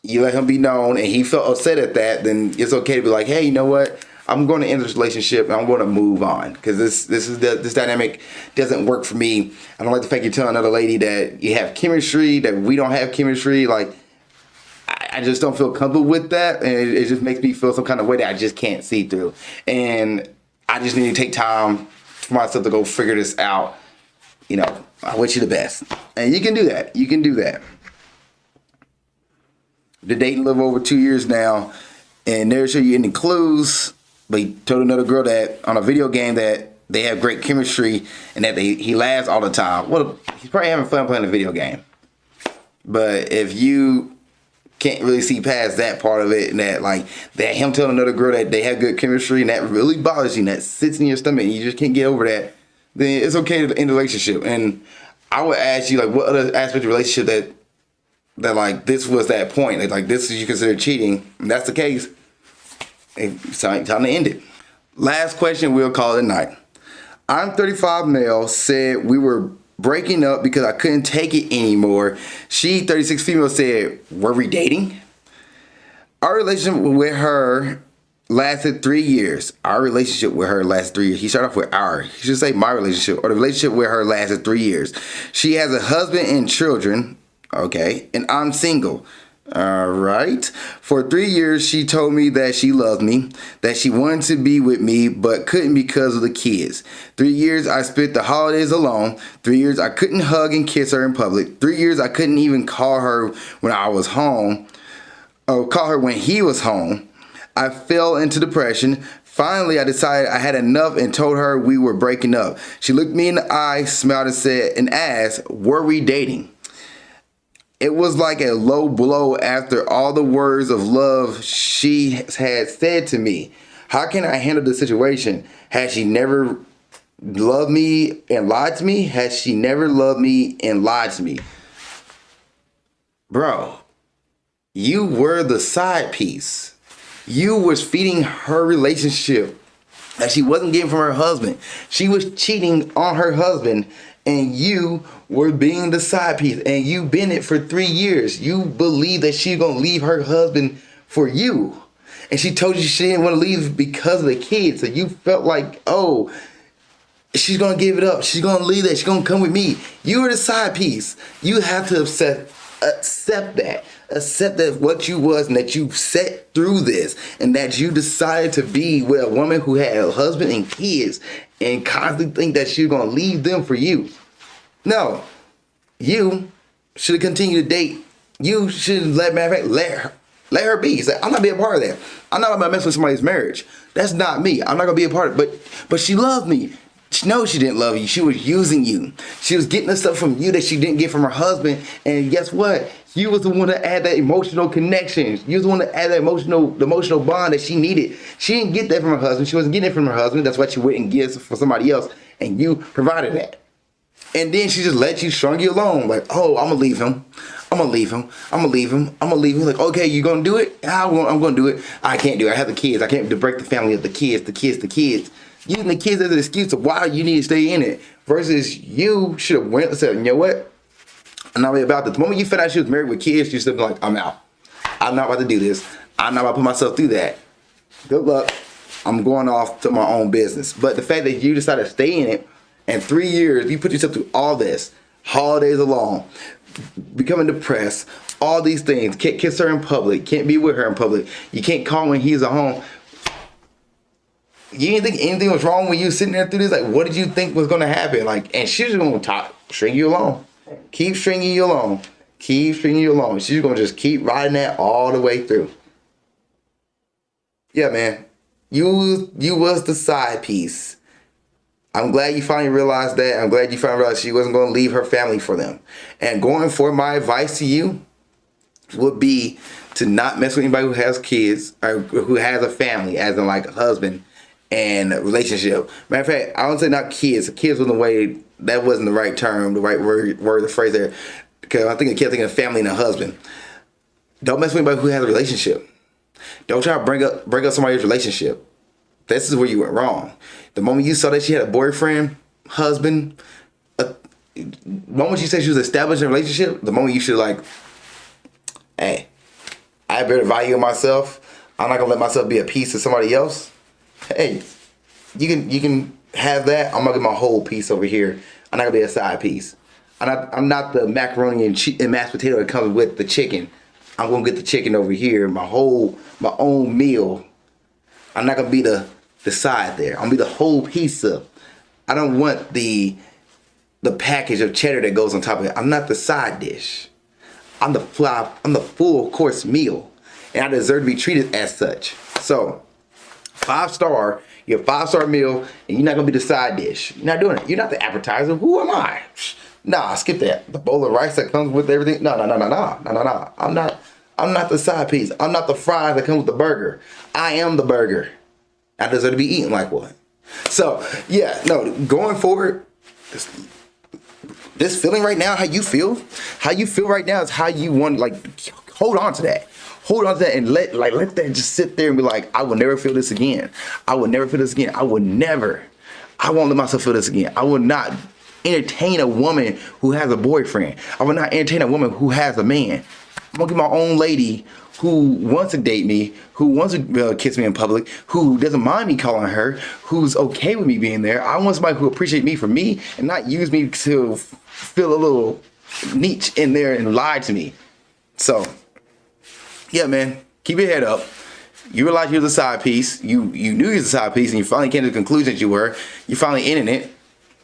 You let him be known and he felt upset at that, then it's okay to be like, hey, you know what? I'm going to end this relationship and I'm going to move on because this dynamic doesn't work for me. I don't like the fact you're telling another lady that you have chemistry, that we don't have chemistry. Like, I just don't feel comfortable with that, and it just makes me feel some kind of way that I just can't see through. And I just need to take time for myself to go figure this out. I wish you the best. And you can do that. You can do that. Been dating a little over 2 years now, and never show you any clues, but he told another girl that on a video game that they have great chemistry and that he laughs all the time. Well, he's probably having fun playing a video game. But if you can't really see past that part of it, and that him telling another girl that they have good chemistry and that really bothers you and that sits in your stomach and you just can't get over that, then it's okay to end the relationship. And I would ask you, what other aspect of the relationship that this was that point, this is you consider cheating. If that's the case, it's time to end it. Last question, we'll call it a night. I'm 35 male, said we were breaking up because I couldn't take it anymore. She, 36 female, said, were we dating? Our relationship with her lasted 3 years. Our relationship with her lasted 3 years. He started off with our. He should say my relationship, or the relationship with her lasted 3 years. She has a husband and children, okay, and I'm single. All right. For 3 years, she told me that she loved me, that she wanted to be with me, but couldn't because of the kids. 3 years, I spent the holidays alone. 3 years, I couldn't hug and kiss her in public. 3 years, I couldn't even call her when I was home, or call her when he was home. I fell into depression. Finally, I decided I had enough and told her we were breaking up. She looked me in the eye, smiled and said, and asked, were we dating? It was like a low blow after all the words of love she had said to me. How can I handle the situation? Has she never loved me and lied to me? Has she never loved me and lied to me? Bro, you were the side piece. You was feeding her relationship that she wasn't getting from her husband. She was cheating on her husband, and you were being the side piece, and you've been it for 3 years. You believe that she's gonna leave her husband for you. And she told you she didn't want to leave because of the kids. So you felt like, oh, she's gonna give it up. She's gonna leave that. She's gonna come with me. You were the side piece. You have to accept that. Accept that what you was, and that you sat through this, and that you decided to be with a woman who had a husband and kids, and constantly think that she's gonna leave them for you. No, you should have continued to date. You should let her be. Say, I'm not being a part of that. I'm not gonna mess with somebody's marriage. That's not me. I'm not gonna be a part of it. But she loved me. No, she didn't love you. She was using you. She was getting the stuff from you that she didn't get from her husband. And guess what? You was the one that add that emotional connection. You was the one that add that emotional bond that she needed. She didn't get that from her husband. She wasn't getting it from her husband. That's why she went and gets for somebody else. And you provided that. And then she just let you strung you along. Like, oh, I'm gonna leave him. I'm gonna leave him. I'm gonna leave him. I'm gonna leave him. Like, okay, you gonna do it? I'm gonna do it. I can't do it. I have the kids. I can't break the family of the kids. Using the kids as an excuse of why you need to stay in it. Versus you should have went and said, you know what? I'm not really about this. The moment you found out she was married with kids, you should have been like, I'm out. I'm not about to do this. I'm not about to put myself through that. Good luck. I'm going off to my own business. But the fact that you decided to stay in it, and 3 years, you put yourself through all this, holidays along, becoming depressed, all these things, can't kiss her in public, can't be with her in public, you can't call when he's at home. You didn't think anything was wrong when you were sitting there through this? Like, what did you think was going to happen? Like, and she's going to string you along. Keep stringing you along. Keep stringing you along. She's going to just keep riding that all the way through. Yeah, man. You was the side piece. I'm glad you finally realized that. I'm glad you finally realized she wasn't going to leave her family for them. And going forward, my advice to you would be to not mess with anybody who has kids or who has a family, as in like a husband and a relationship. Matter of fact, I don't say not kids. Kids wasn't the way, that wasn't the right term, the right word, the phrase there. Because I think a kid thinking of family and a husband. Don't mess with anybody who has a relationship. Don't try to bring up somebody's relationship. This is where you went wrong. The moment you saw that she had a boyfriend, husband, the moment she said she was establishing a relationship, the moment you should like, hey, I better value myself. I'm not gonna let myself be a piece of somebody else. Hey, you can have that. I'm gonna get my whole piece over here. I'm not gonna be a side piece. I'm not the macaroni and mashed potato that comes with the chicken. I'm gonna get the chicken over here, my own meal. I'm not gonna be the side there. I'm gonna be the whole pizza. I don't want the package of cheddar that goes on top of it. I'm not the side dish. I'm the full course meal. And I deserve to be treated as such. So, 5-star, you have a 5-star meal, and you're not gonna be the side dish. You're not doing it. You're not the appetizer. Who am I? Nah, skip that. The bowl of rice that comes with everything. No. I'm not the side piece. I'm not the fries that come with the burger. I am the burger. I deserve to be eaten like one. So, yeah, no, going forward, this feeling right now, how you feel right now is how you want, like, hold on to that. Hold on to that and let that just sit there and be like, I will never feel this again. I will never feel this again. I won't let myself feel this again. I will not entertain a woman who has a boyfriend. I will not entertain a woman who has a man. I'm gonna get my own lady who wants to date me, who wants to kiss me in public, who doesn't mind me calling her, who's okay with me being there. I want somebody who appreciates me for me and not use me to feel a little niche in there and lie to me. So, yeah, man, keep your head up. You realize you're the side piece. You knew you was a side piece, and you finally came to the conclusion that you were. You're finally in it.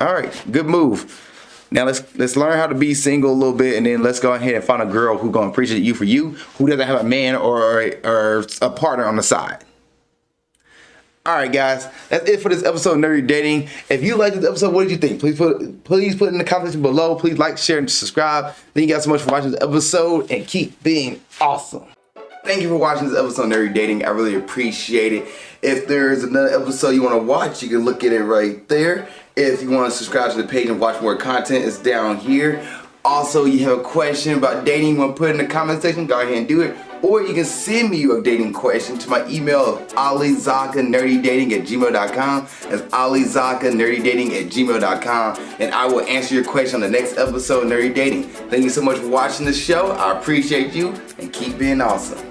All right, good move. Now let's learn how to be single a little bit, and then let's go ahead and find a girl who's gonna appreciate you for you, who doesn't have a man or a partner on the side. All right, guys, that's it for this episode of Nerdy Dating. If you liked this episode, what did you think? Please put it in the comments below. Please like, share, and subscribe. Thank you guys so much for watching this episode, and keep being awesome. Thank you for watching this episode of Nerdy Dating. I really appreciate it. If there's another episode you want to watch, you can look at it right there. If you want to subscribe to the page and watch more content, it's down here. Also, you have a question about dating, you want to put it in the comment section, go ahead and do it. or you can send me your dating question to my email of alizakkanerdydating@gmail.com. That's alizakkanerdydating@gmail.com, and I will answer your question on the next episode of Nerdy Dating. Thank you so much for watching the show. I appreciate you, and keep being awesome.